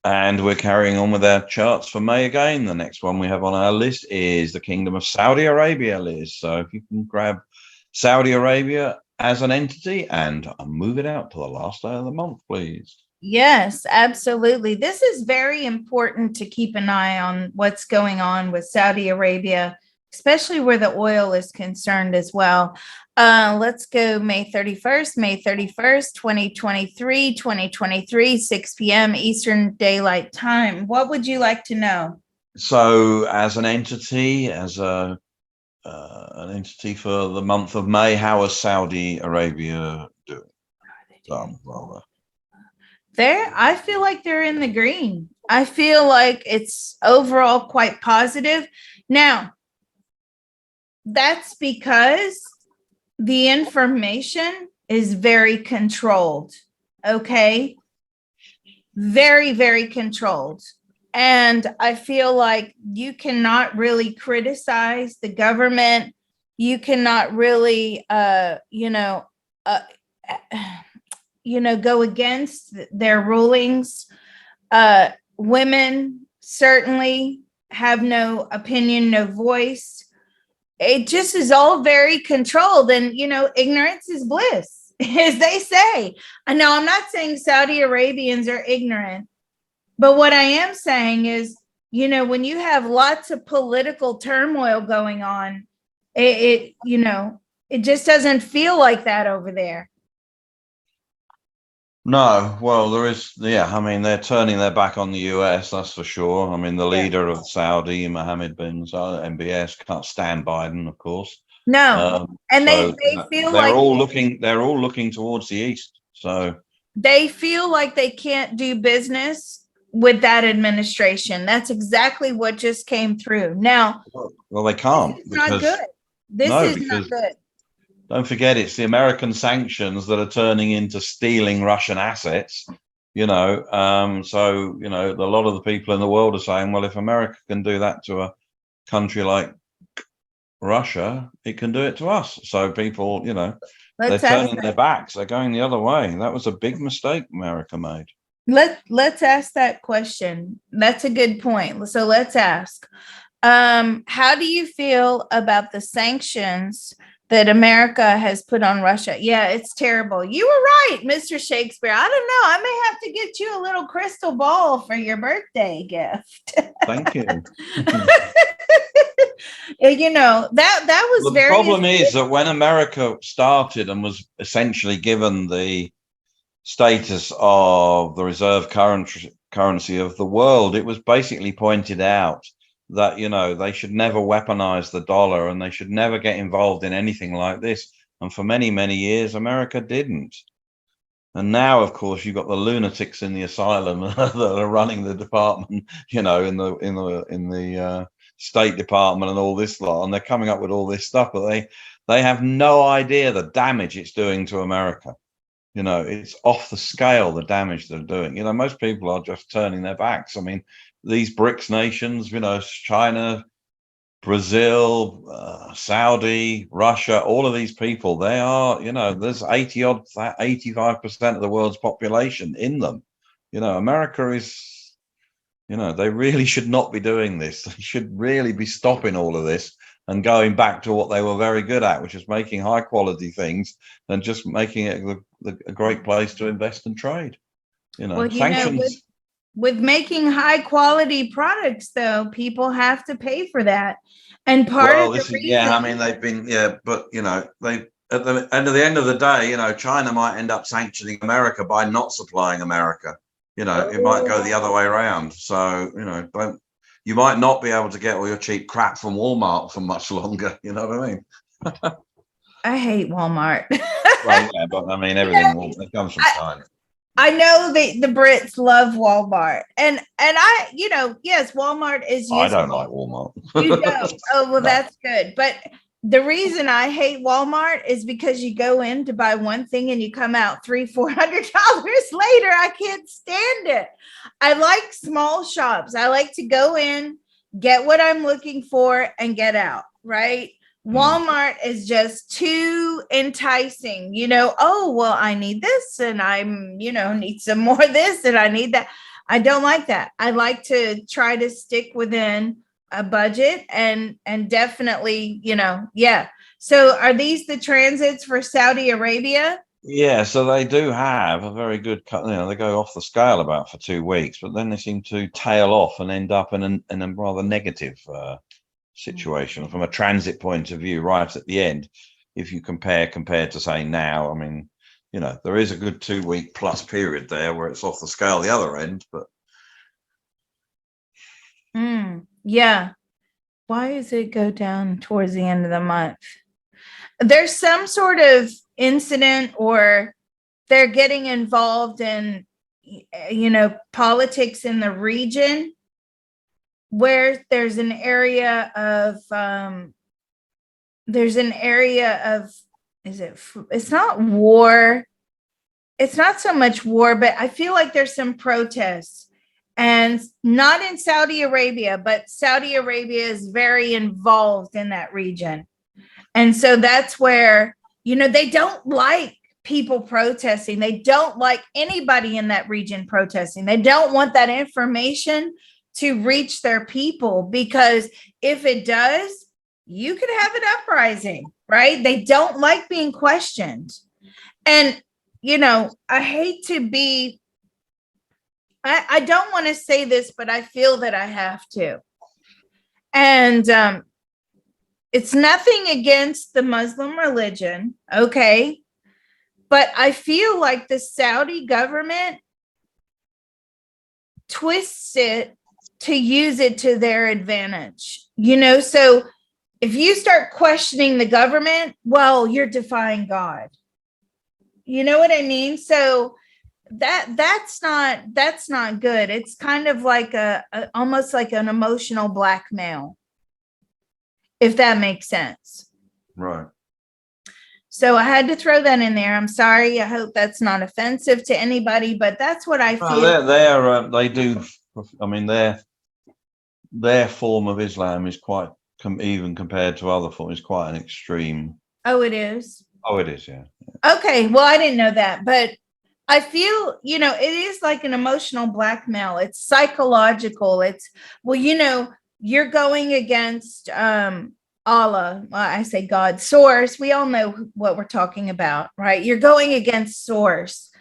And we're carrying on with our charts for May again. The next one we have on our list is the Kingdom of Saudi Arabia, Liz. So if you can grab Saudi Arabia as an entity and move it out to the last day of the month, please. Yes, absolutely. This is very important to keep an eye on what's going on with Saudi Arabia, especially where the oil is concerned as well. Let's go May 31st, 2023, 6 p.m. Eastern Daylight Time. What would you like to know? So as an entity, an entity for the month of May, how is Saudi Arabia doing? I feel like they're in the green. I feel like it's overall quite positive. Now, that's because the information is very controlled. Okay. Very, very controlled. And I feel like you cannot really criticize the government. You cannot really, go against their rulings. Women certainly have no opinion, no voice. It just is all very controlled, and ignorance is bliss, as they say. I know I'm not saying Saudi Arabians are ignorant, but what I am saying is, when you have lots of political turmoil going on, it just doesn't feel like that over there. No, well, there is, I mean, they're turning their back on the US, that's for sure. I mean, the leader of Saudi, Mohammed bin Zayed, MBS, can't stand Biden, of course. No, and so they feel they're like all looking towards the east. So they feel like they can't do business with that administration. That's exactly what just came through. Now, well, they can't. This is not good. This is not good. Don't forget, it's the American sanctions that are turning into stealing Russian assets, so, a lot of the people in the world are saying, well, if America can do that to a country like Russia, it can do it to us. So people, they're turning their backs. They're going the other way. That was a big mistake America made. Let's ask that question. That's a good point. So let's ask, how do you feel about the sanctions that America has put on Russia? Yeah, it's terrible. You were right, Mr. Shakespeare. I don't know. I may have to get you a little crystal ball for your birthday gift. Thank you. That was the problem is that when America started and was essentially given the status of the reserve currency of the world, it was basically pointed out that they should never weaponize the dollar and they should never get involved in anything like this. And for many, many years, America didn't. And now, of course, you've got the lunatics in the asylum that are running the department, in the State Department and all this lot, and they're coming up with all this stuff, but they have no idea the damage it's doing to America. It's off the scale, the damage they're doing. Most people are just turning their backs. I mean, these BRICS nations, China, Brazil, Saudi, Russia, all of these people, they are, there's 85% of the world's population in them. America is, they really should not be doing this. They should really be stopping all of this and going back to what they were very good at, which is making high quality things and just making it a great place to invest and trade. Sanctions. With making high quality products, though, people have to pay for that. And part of the reason, they've been, but they at the end of the day, China might end up sanctioning America by not supplying America. It might go the other way around. So, you might not be able to get all your cheap crap from Walmart for much longer. You know what I mean? I hate Walmart. Well, yeah, but I mean, everything comes from China. I know the Brits love Walmart, and yes, Walmart is useful. I don't like Walmart. You don't. Oh, well, no. That's good. But The reason I hate Walmart is because you go in to buy one thing and you come out $300-400 later. I can't stand it. I like small shops. I like to go in, get what I'm looking for, and get out, right? Walmart is just too enticing. Oh, well, I need this and I'm, need some more of this and I need that. I don't like that. I like to try to stick within a budget and definitely, yeah. So are these the transits for Saudi Arabia? Yeah, so they do have a very good cut. They go off the scale about for 2 weeks, but then they seem to tail off and end up in a rather negative situation from a transit point of view right at the end. If you compared to say now, I mean, there is a good 2 week plus period there where it's off the scale the other end, but yeah. Why does it go down towards the end of the month? There's some sort of incident or they're getting involved in, politics in the region where there's an area of, it's not war. It's not so much war, but I feel like there's some protests. And not in Saudi Arabia, but Saudi Arabia is very involved in that region. And so that's where, they don't like people protesting. They don't like anybody in that region protesting. They don't want that information to reach their people, because if it does, you could have an uprising, right? They don't like being questioned. And, I hate to be, I don't want to say this, but I feel that I have to. And it's nothing against the Muslim religion, okay? But I feel like the Saudi government twists it to use it to their advantage. So if you start questioning the government, well, you're defying God. You know what I mean? So that's not good. It's kind of like almost like an emotional blackmail, if that makes sense. right. So I had to throw that in there. I'm sorry. I hope that's not offensive to anybody, but that's what I feel. They do. I mean, their form of Islam is quite, even compared to other forms, is quite an extreme. Oh, it is. Oh, it is. Yeah. Okay. Well, I didn't know that, but I feel, it is like an emotional blackmail. It's psychological. It's, well, you're going against Allah. Well, I say God, source. We all know what we're talking about, right? You're going against source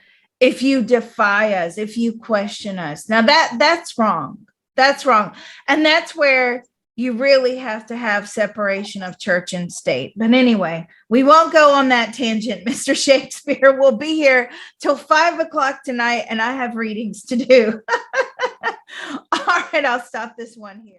if you defy us, if you question us. Now that's wrong. That's wrong. And that's where you really have to have separation of church and state. But anyway, we won't go on that tangent, Mr. Shakespeare. We'll be here till 5:00 tonight, and I have readings to do. All right, I'll stop this one here.